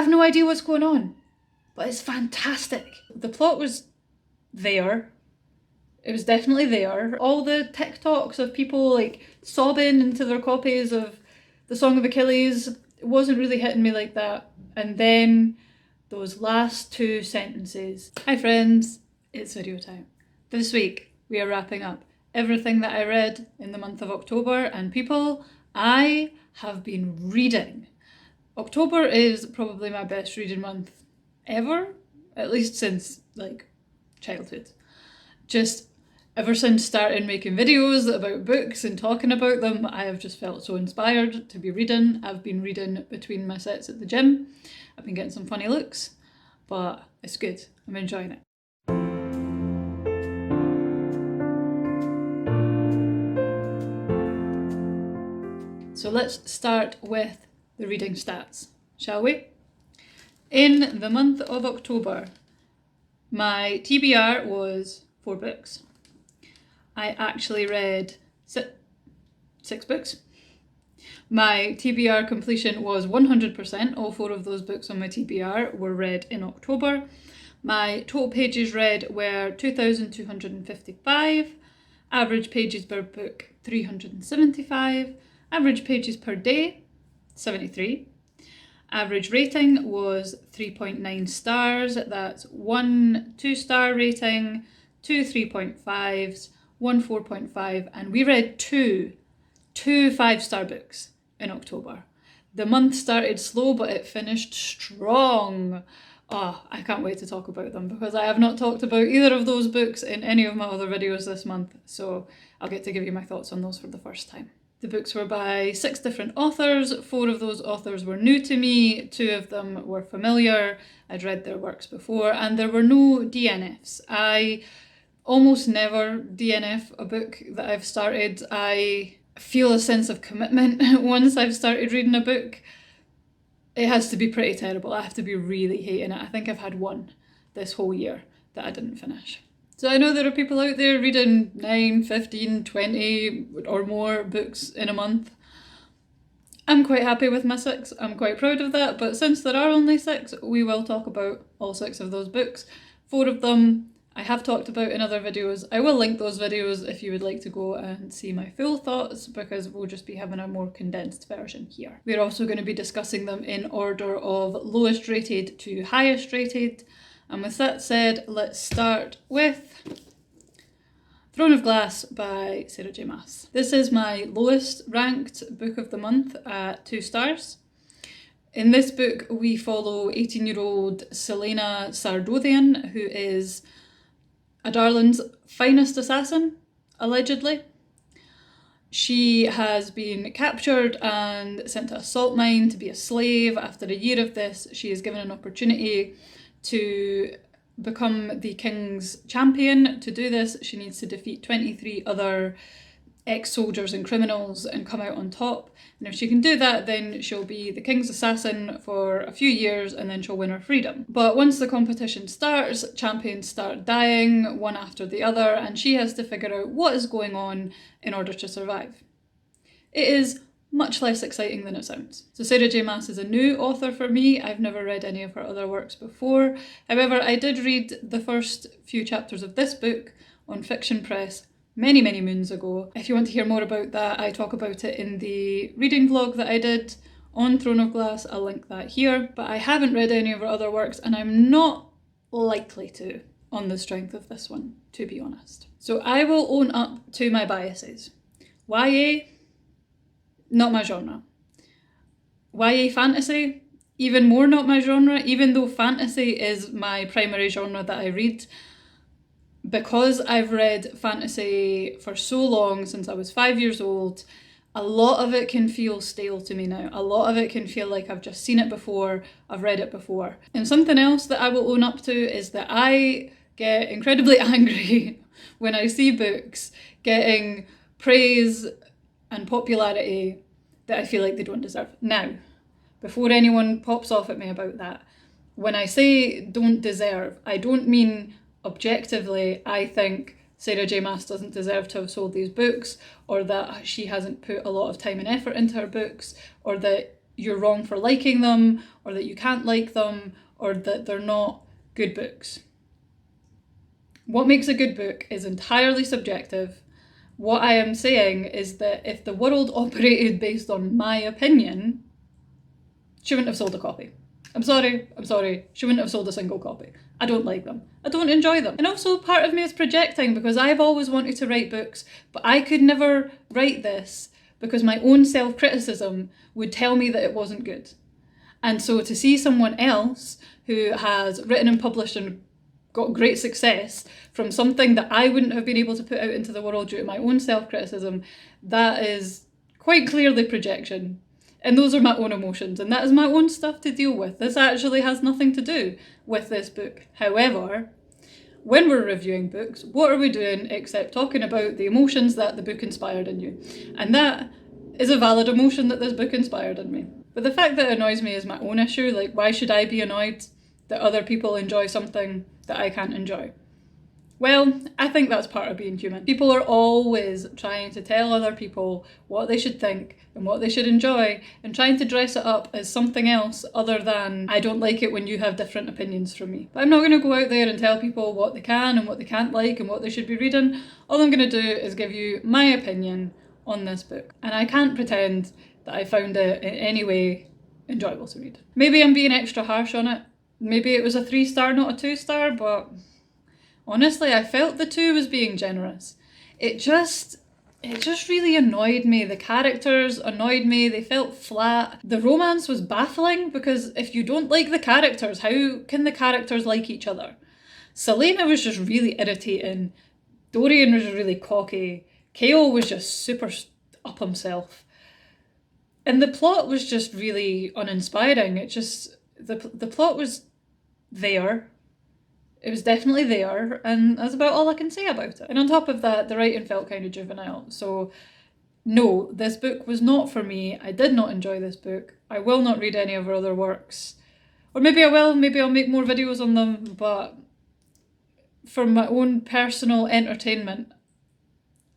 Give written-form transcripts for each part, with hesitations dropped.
have no idea what's going on, but it's fantastic. The plot was there. It was definitely there. All the TikToks of people like sobbing into their copies of The Song of Achilles, it wasn't really hitting me like that. And then those last two sentences. Hi friends, it's video time. This week we are wrapping up everything that I read in the month of October, and people, I have been reading. October is probably my best reading month ever, at least since like childhood. Just ever since starting making videos about books and talking about them, I have just felt so inspired to be reading. I've been reading between my sets at the gym. I've been getting some funny looks, but it's good. I'm enjoying it. So let's start with the reading stats, shall we? In the month of October, my TBR was 4 books. I actually read 6 books. My TBR completion was 100%. All 4 of those books on my TBR were read in October. My total pages read were 2,255. Average pages per book, 375. Average pages per day, 73. Average rating was 3.9 stars. That's 1 2-star rating, 2 3.5s, 1 4.5, and we read two 5-star books in October. The month started slow, but it finished strong. Oh, I can't wait to talk about them because I have not talked about either of those books in any of my other videos this month, so I'll get to give you my thoughts on those for the first time. The books were by 6 different authors. 4 of those authors were new to me, 2 of them were familiar. I'd read their works before, and there were no DNFs. I almost never DNF a book that I've started. I feel a sense of commitment once I've started reading a book. It has to be pretty terrible. I have to be really hating it. I think I've had one this whole year that I didn't finish. So I know there are people out there reading 9, 15, 20 or more books in a month. I'm quite happy with my 6. I'm quite proud of that, but since there are only 6, we will talk about all 6 of those books. 4 of them I have talked about in other videos. I will link those videos if you would like to go and see my full thoughts, because we'll just be having a more condensed version here. We're also going to be discussing them in order of lowest rated to highest rated. And with that said, let's start with Throne of Glass by Sarah J Maas. This is my lowest ranked book of the month at 2 stars. In this book, we follow 18-year-old Selena Sardothian, who is Adarlan's finest assassin, allegedly. She has been captured and sent to a salt mine to be a slave. After a year of this, she is given an opportunity to become the king's champion. To do this, she needs to defeat 23 other ex-soldiers and criminals and come out on top. And if she can do that, then she'll be the king's assassin for a few years, and then she'll win her freedom. But once the competition starts, champions start dying one after the other, and she has to figure out what is going on in order to survive. It is much less exciting than it sounds. So Sarah J Maas is a new author for me. I've never read any of her other works before. However, I did read the first few chapters of this book on Fiction Press many moons ago. If you want to hear more about that, I talk about it in the reading vlog that I did on Throne of Glass. I'll link that here. But I haven't read any of her other works, and I'm not likely to on the strength of this one, to be honest. So I will own up to my biases. YA, not my genre. YA fantasy, even more not my genre, even though fantasy is my primary genre that I read. Because I've read fantasy for so long, since I was 5 years old, a lot of it can feel stale to me now. A lot of it can feel like I've just seen it before, I've read it before. And something else that I will own up to is that I get incredibly angry when I see books getting praise and popularity that I feel like they don't deserve. Now, before anyone pops off at me about that, when I say don't deserve, I don't mean objectively I think Sarah J Maas doesn't deserve to have sold these books, or that she hasn't put a lot of time and effort into her books, or that you're wrong for liking them, or that you can't like them, or that they're not good books. What makes a good book is entirely subjective. What I am saying is that if the world operated based on my opinion, she wouldn't have sold a copy. I'm sorry, she wouldn't have sold a single copy. I don't like them. I don't enjoy them. And also part of me is projecting because I've always wanted to write books, but I could never write this because my own self-criticism would tell me that it wasn't good. And so to see someone else who has written and published and got great success from something that I wouldn't have been able to put out into the world due to my own self-criticism, that is quite clearly projection. And those are my own emotions, and that is my own stuff to deal with. This actually has nothing to do with this book. However, when we're reviewing books, what are we doing except talking about the emotions that the book inspired in you? And that is a valid emotion that this book inspired in me. But the fact that it annoys me is my own issue. Like, why should I be annoyed that other people enjoy something that I can't enjoy? Well, I think that's part of being human. People are always trying to tell other people what they should think and what they should enjoy, and trying to dress it up as something else other than, I don't like it when you have different opinions from me. But I'm not going to go out there and tell people what they can and what they can't like and what they should be reading. All I'm going to do is give you my opinion on this book. And I can't pretend that I found it in any way enjoyable to read. Maybe I'm being extra harsh on it. Maybe it was a 3-star, not a 2-star, but honestly, I felt the 2 was being generous. It just really annoyed me. The characters annoyed me. They felt flat. The romance was baffling because if you don't like the characters, how can the characters like each other? Selena was just really irritating. Dorian was really cocky. Kale was just super up himself. And the plot was just really uninspiring. The plot was there. It was definitely there, and that's about all I can say about it. And on top of that, the writing felt kind of juvenile. So no, this book was not for me. I did not enjoy this book. I will not read any of her other works. Or maybe I will, maybe I'll make more videos on them, but for my own personal entertainment,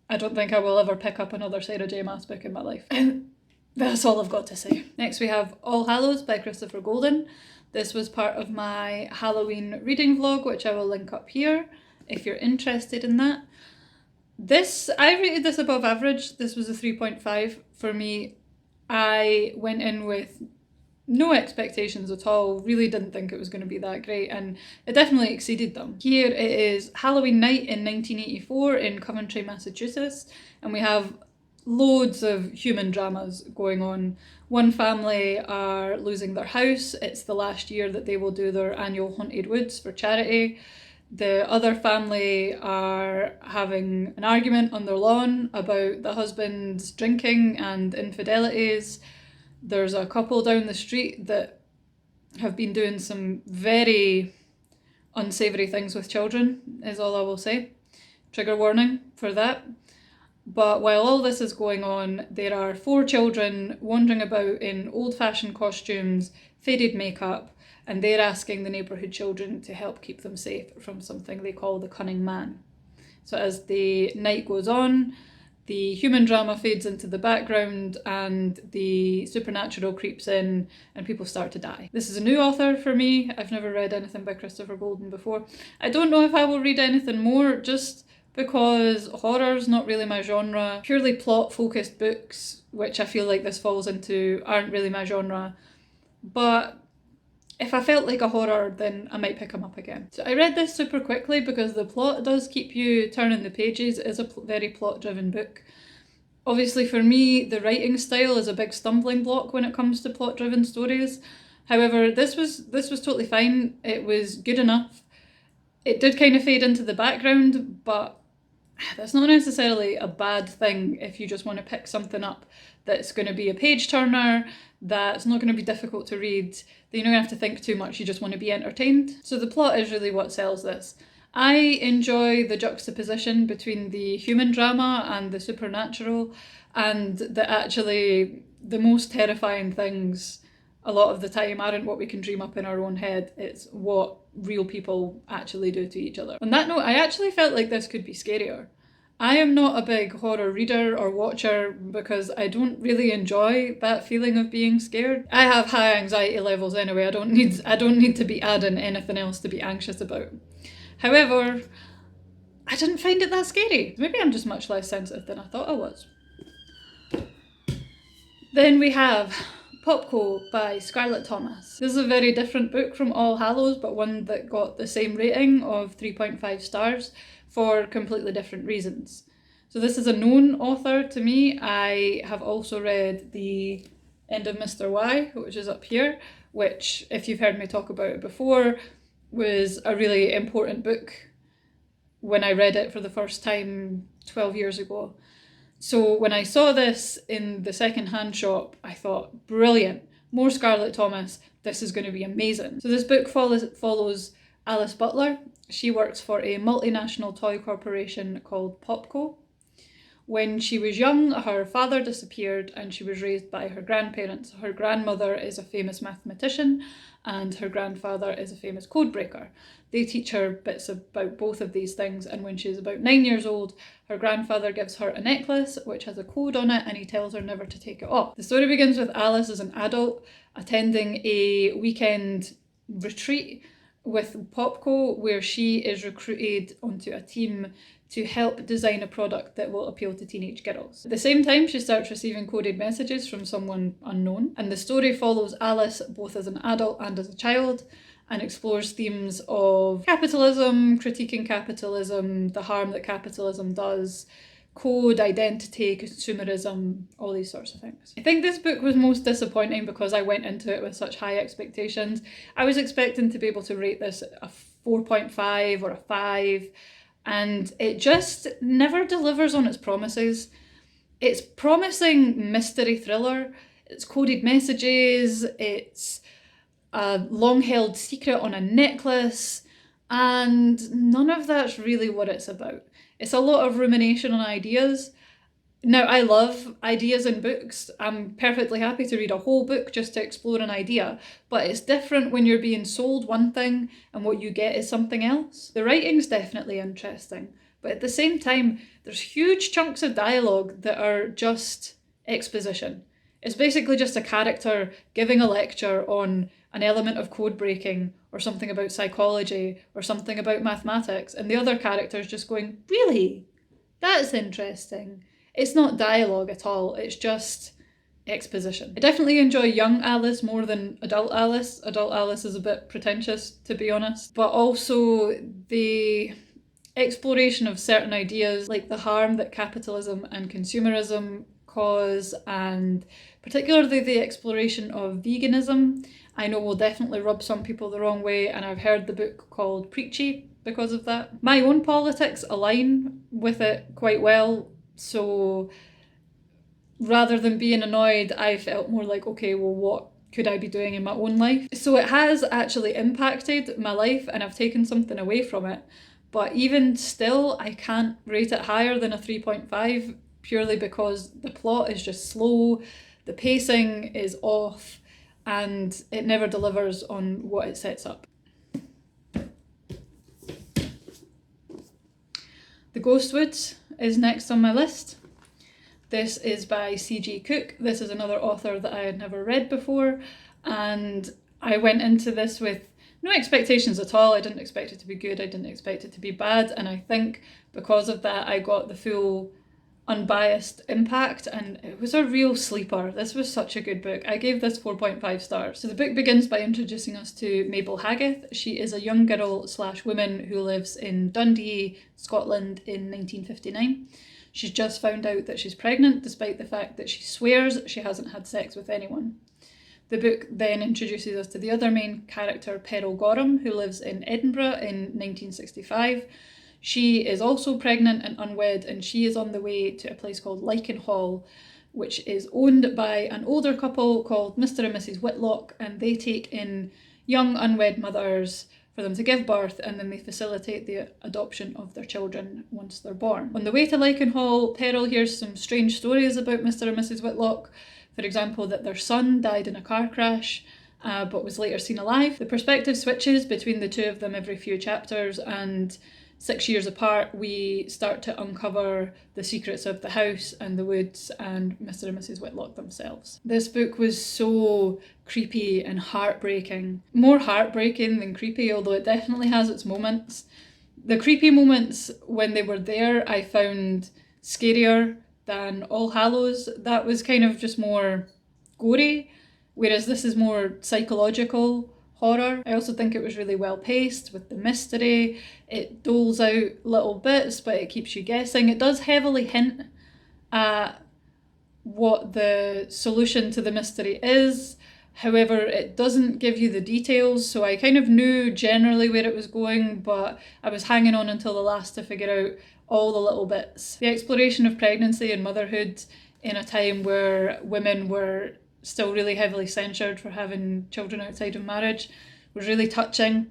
I don't think I will ever pick up another Sarah J Maas book in my life. And that's all I've got to say. Next we have All Hallows by Christopher Golden. This was part of my Halloween reading vlog, which I will link up here if you're interested in that. I rated this above average. This was a 3.5 for me. I went in with no expectations at all, really didn't think it was going to be that great, and it definitely exceeded them. Here it is Halloween night in 1984 in Coventry, Massachusetts, and we have loads of human dramas going on. One family are losing their house. It's the last year that they will do their annual Haunted Woods for charity. The other family are having an argument on their lawn about the husband's drinking and infidelities. There's a couple down the street that have been doing some very unsavoury things with children, is all I will say. Trigger warning for that. But while all this is going on, there are 4 children wandering about in old-fashioned costumes, faded makeup, and they're asking the neighbourhood children to help keep them safe from something they call the cunning man. So as the night goes on, the human drama fades into the background and the supernatural creeps in and people start to die. This is a new author for me. I've never read anything by Christopher Golden before. I don't know if I will read anything more, just because horror's not really my genre. Purely plot-focused books, which I feel like this falls into, aren't really my genre. But if I felt like a horror, then I might pick them up again. So I read this super quickly because the plot does keep you turning the pages. It is a very plot-driven book. Obviously for me, the writing style is a big stumbling block when it comes to plot-driven stories. However, this was totally fine. It was good enough. It did kind of fade into the background, but that's not necessarily a bad thing if you just want to pick something up that's going to be a page turner, that's not going to be difficult to read, that you're not going to have to think too much, you just want to be entertained. So the plot is really what sells this. I enjoy the juxtaposition between the human drama and the supernatural, and that actually the most terrifying things a lot of the time aren't what we can dream up in our own head, it's what real people actually do to each other. On that note, I actually felt like this could be scarier. I am not a big horror reader or watcher because I don't really enjoy that feeling of being scared. I have high anxiety levels anyway. I don't need to be adding anything else to be anxious about. However, I didn't find it that scary. Maybe I'm just much less sensitive than I thought I was. Then we have Popco by Scarlett Thomas. This is a very different book from All Hallows, but one that got the same rating of 3.5 stars for completely different reasons. So this is a known author to me. I have also read The End of Mr. Y, which is up here, which, if you've heard me talk about it before, was a really important book when I read it for the first time 12 years ago. So when I saw this in the second-hand shop, I thought, brilliant, more Scarlett Thomas, this is going to be amazing. So this book follows Alice Butler. She works for a multinational toy corporation called Popco. When she was young, her father disappeared and she was raised by her grandparents. Her grandmother is a famous mathematician and her grandfather is a famous code breaker. They teach her bits about both of these things, and when she's about 9 years old, her grandfather gives her a necklace which has a code on it and he tells her never to take it off. The story begins with Alice as an adult attending a weekend retreat with Popco where she is recruited onto a team to help design a product that will appeal to teenage girls. At the same time, she starts receiving coded messages from someone unknown, and the story follows Alice both as an adult and as a child, and explores themes of capitalism, critiquing capitalism, the harm that capitalism does, code, identity, consumerism, all these sorts of things. I think this book was most disappointing because I went into it with such high expectations. I was expecting to be able to rate this a 4.5 or a 5, and it just never delivers on its promises. It's promising mystery thriller, it's coded messages, it's a long-held secret on a necklace, and none of that's really what it's about. It's a lot of rumination on ideas. Now, I love ideas in books. I'm perfectly happy to read a whole book just to explore an idea, but it's different when you're being sold one thing and what you get is something else. The writing's definitely interesting, but at the same time, there's huge chunks of dialogue that are just exposition. It's basically just a character giving a lecture on an element of code breaking or something about psychology or something about mathematics, and the other character's just going, really? That's interesting. It's not dialogue at all, it's just exposition. I definitely enjoy young Alice more than adult Alice. Adult Alice is a bit pretentious, to be honest, but also the exploration of certain ideas like the harm that capitalism and consumerism cause, and particularly the exploration of veganism, I know will definitely rub some people the wrong way, and I've heard the book called preachy because of that. My own politics align with it quite well, so rather than being annoyed, I felt more like, okay, well, what could I be doing in my own life? So it has actually impacted my life and I've taken something away from it, but even still, I can't rate it higher than a 3.5 purely because the plot is just slow, the pacing is off, and it never delivers on what it sets up. The Ghostwoods is next on my list. This is by C.G. Cook. This is another author that I had never read before, and I went into this with no expectations at all. I didn't expect it to be good, I didn't expect it to be bad, and I think because of that I got the full unbiased impact, and it was a real sleeper. This was such a good book. I gave this 4.5 stars. So the book begins by introducing us to Mabel Haggith. She is a young girl / woman who lives in Dundee, Scotland in 1959. She's just found out that she's pregnant, despite the fact that she swears she hasn't had sex with anyone. The book then introduces us to the other main character, Pearl Gorham, who lives in Edinburgh in 1965. She is also pregnant and unwed, and she is on the way to a place called Lichen Hall, which is owned by an older couple called Mr. and Mrs. Whitlock, and they take in young unwed mothers for them to give birth, and then they facilitate the adoption of their children once they're born. On the way to Lichen Hall, Pearl hears some strange stories about Mr. and Mrs. Whitlock. For example, that their son died in a car crash, but was later seen alive. The perspective switches between the two of them every few chapters, and 6 years apart, we start to uncover the secrets of the house and the woods and Mr. and Mrs. Whitlock themselves. This book was so creepy and heartbreaking. More heartbreaking than creepy, although it definitely has its moments. The creepy moments, when they were there, I found scarier than All Hallows. That was kind of just more gory, whereas this is more psychological horror. I also think it was really well paced with the mystery. It doles out little bits, but it keeps you guessing. It does heavily hint at what the solution to the mystery is. However, it doesn't give you the details, so I kind of knew generally where it was going, but I was hanging on until the last to figure out all the little bits. The exploration of pregnancy and motherhood in a time where women were still really heavily censured for having children outside of marriage was really touching.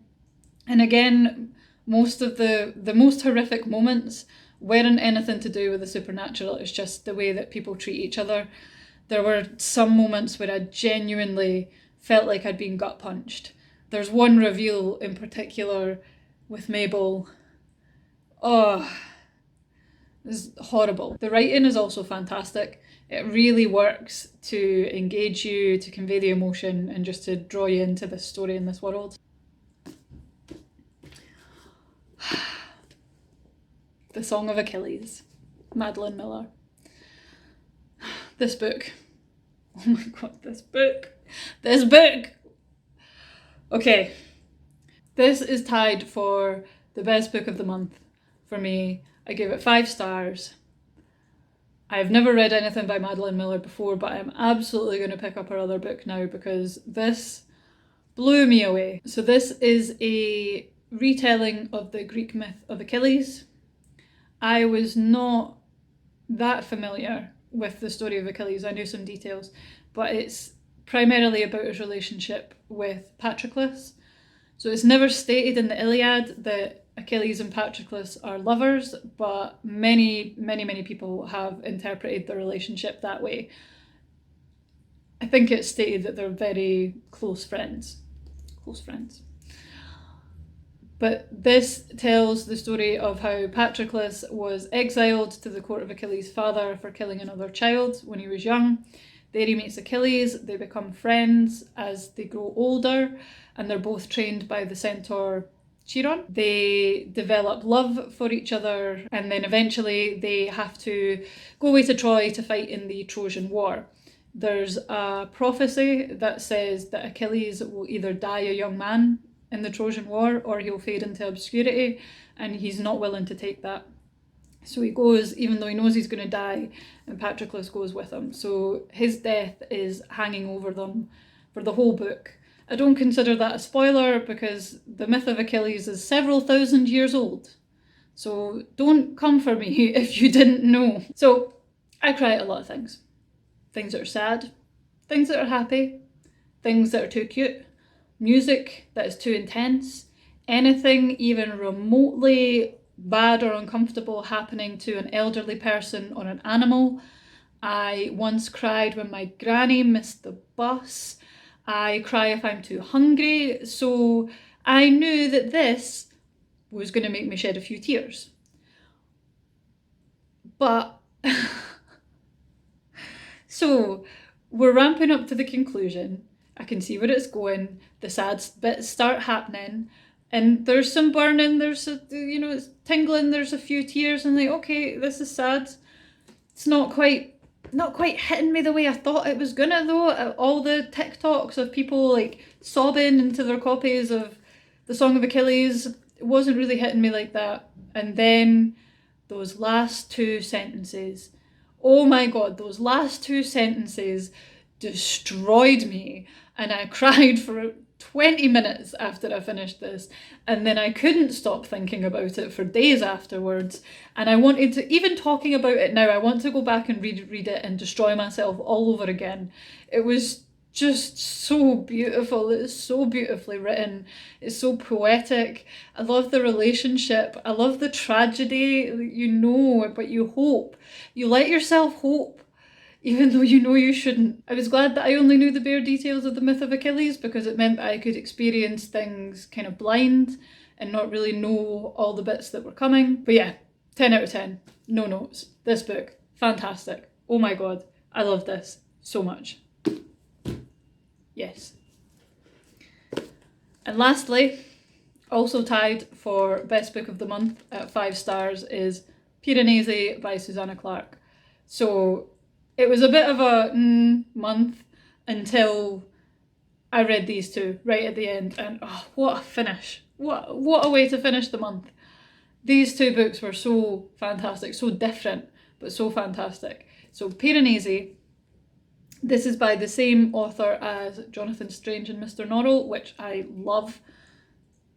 And again, most of the most horrific moments weren't anything to do with the supernatural, it's just the way that people treat each other. There were some moments where I genuinely felt like I'd been gut punched. There's one reveal in particular with Mabel. Oh, it's horrible. The writing is also fantastic. It really works to engage you, to convey the emotion, and just to draw you into this story and this world. The Song of Achilles, Madeline Miller. This book. Oh my god, this book. This book! Okay. This is tied for the best book of the month for me. I gave it 5 stars. I've never read anything by Madeline Miller before, but I'm absolutely going to pick up her other book now because this blew me away. So this is a retelling of the Greek myth of Achilles. I was not that familiar with the story of Achilles. I knew some details, but it's primarily about his relationship with Patroclus. So it's never stated in the Iliad that Achilles and Patroclus are lovers, but many people have interpreted the relationship that way. I think it's stated that they're very close friends. But this tells the story of how Patroclus was exiled to the court of Achilles' father for killing another child when he was young. There he meets Achilles, they become friends as they grow older, and they're both trained by the centaur Chiron. They develop love for each other, and then eventually they have to go away to Troy to fight in the Trojan War. There's a prophecy that says that Achilles will either die a young man in the Trojan War or he'll fade into obscurity, and he's not willing to take that. So he goes, even though he knows he's going to die, and Patroclus goes with him. So his death is hanging over them for the whole book. I don't consider that a spoiler because the myth of Achilles is several thousand years old. So don't come for me if you didn't know. So I cry at a lot of things. Things that are sad, things that are happy, things that are too cute, music that is too intense, anything even remotely bad or uncomfortable happening to an elderly person or an animal. I once cried when my granny missed the bus. I cry if I'm too hungry. So I knew that this was going to make me shed a few tears. But so we're ramping up to the conclusion. I can see where it's going. The sad bits start happening. And there's some burning, there's it's tingling, there's a few tears, and like, okay, this is sad. It's not quite hitting me the way I thought it was gonna though. All the TikToks of people like sobbing into their copies of the Song of Achilles, it wasn't really hitting me like that. And then those last 2 sentences, oh my god, those last 2 sentences destroyed me. And I cried for 20 minutes after I finished this, and then I couldn't stop thinking about it for days afterwards, and I wanted to, even talking about it now, I want to go back and read it and destroy myself all over again. It was just so beautiful. It's so beautifully written. It's so poetic. I love the relationship. I love the tragedy, but you hope. You let yourself hope, even though you know you shouldn't. I was glad that I only knew the bare details of the myth of Achilles because it meant that I could experience things kind of blind and not really know all the bits that were coming. But yeah, 10 out of 10, no notes. This book, fantastic. Oh my god, I love this so much. Yes. And lastly, also tied for best book of the month at 5 stars is Piranesi by Susanna Clarke. So it was a bit of a month until I read these two right at the end, and oh, what a finish. What a way to finish the month. These two books were so fantastic, so different, but so fantastic. So Piranesi, this is by the same author as Jonathan Strange and Mr. Norrell, which I love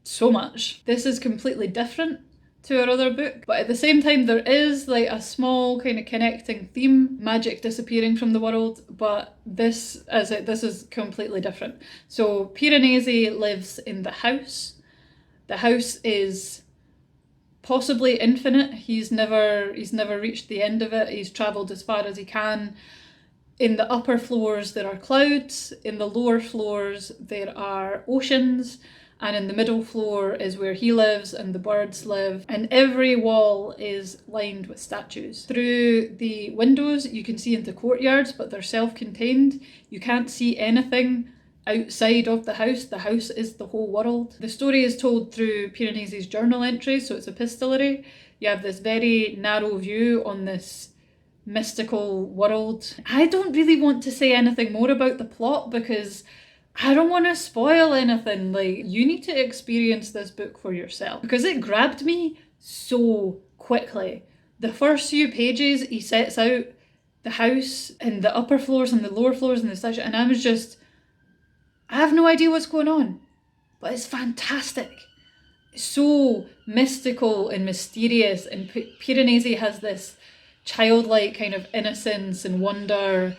so much. This is completely different to our other book, but at the same time there is like a small kind of connecting theme, magic disappearing from the world, but this is completely different. So Piranesi lives in the house. The house is possibly infinite. He's never reached the end of it. He's travelled as far as he can. In the upper floors there are clouds, in the lower floors there are oceans, and in the middle floor is where he lives and the birds live, and every wall is lined with statues. Through the windows you can see into courtyards, but they're self-contained. You can't see anything outside of the house. The house is the whole world. The story is told through Piranesi's journal entries, so it's epistolary. You have this very narrow view on this mystical world. I don't really want to say anything more about the plot because I don't want to spoil anything. Like, you need to experience this book for yourself because it grabbed me so quickly. The first few pages he sets out the house and the upper floors and the lower floors and the such, and I was just, I have no idea what's going on, but it's fantastic. It's so mystical and mysterious, and Piranesi has this childlike kind of innocence and wonder,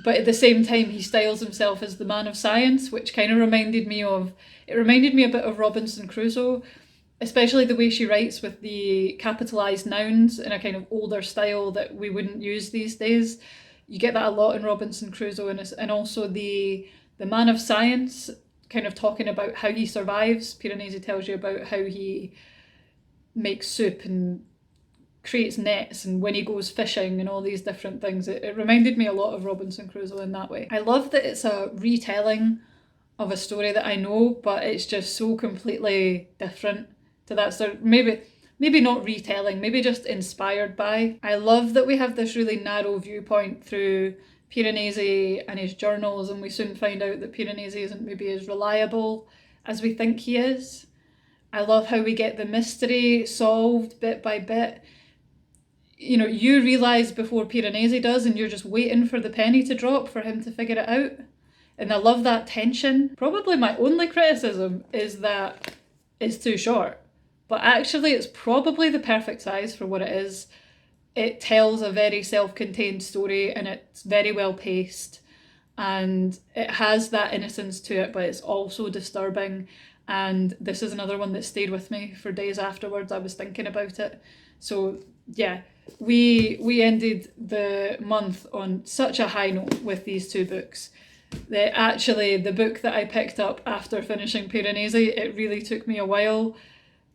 but at the same time he styles himself as the man of science, which kind of reminded me a bit of Robinson Crusoe, especially the way she writes with the capitalised nouns in a kind of older style that we wouldn't use these days. You get that a lot in Robinson Crusoe, and also the man of science kind of talking about how he survives. Piranesi tells you about how he makes soup and creates nets and when he goes fishing and all these different things. It reminded me a lot of Robinson Crusoe in that way. I love that it's a retelling of a story that I know, but it's just so completely different to that story. Maybe not retelling, maybe just inspired by. I love that we have this really narrow viewpoint through Piranesi and his journals, and we soon find out that Piranesi isn't maybe as reliable as we think he is. I love how we get the mystery solved bit by bit. You know, you realise before Piranesi does, and you're just waiting for the penny to drop for him to figure it out. And I love that tension. Probably my only criticism is that it's too short, but actually it's probably the perfect size for what it is. It tells a very self-contained story and it's very well paced and it has that innocence to it, but it's also disturbing. And this is another one that stayed with me for days afterwards. I was thinking about it. So yeah, we ended the month on such a high note with these two books. The book that I picked up after finishing Piranesi, it really took me a while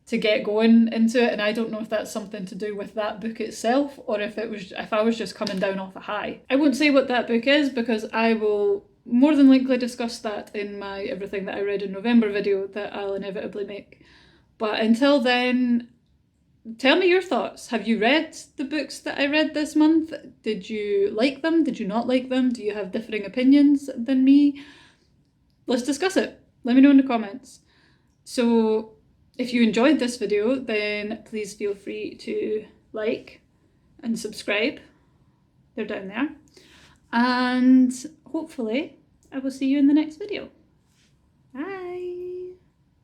to get going into it, and I don't know if that's something to do with that book itself or if I was just coming down off a high. I won't say what that book is because I will more than likely discuss that in my Everything That I Read in November video that I'll inevitably make. But until then, tell me your thoughts. Have you read the books that I read this month? Did you like them? Did you not like them? Do you have differing opinions than me? Let's discuss it. Let me know in the comments. So if you enjoyed this video, then please feel free to like and subscribe. They're down there. And hopefully I will see you in the next video. Bye!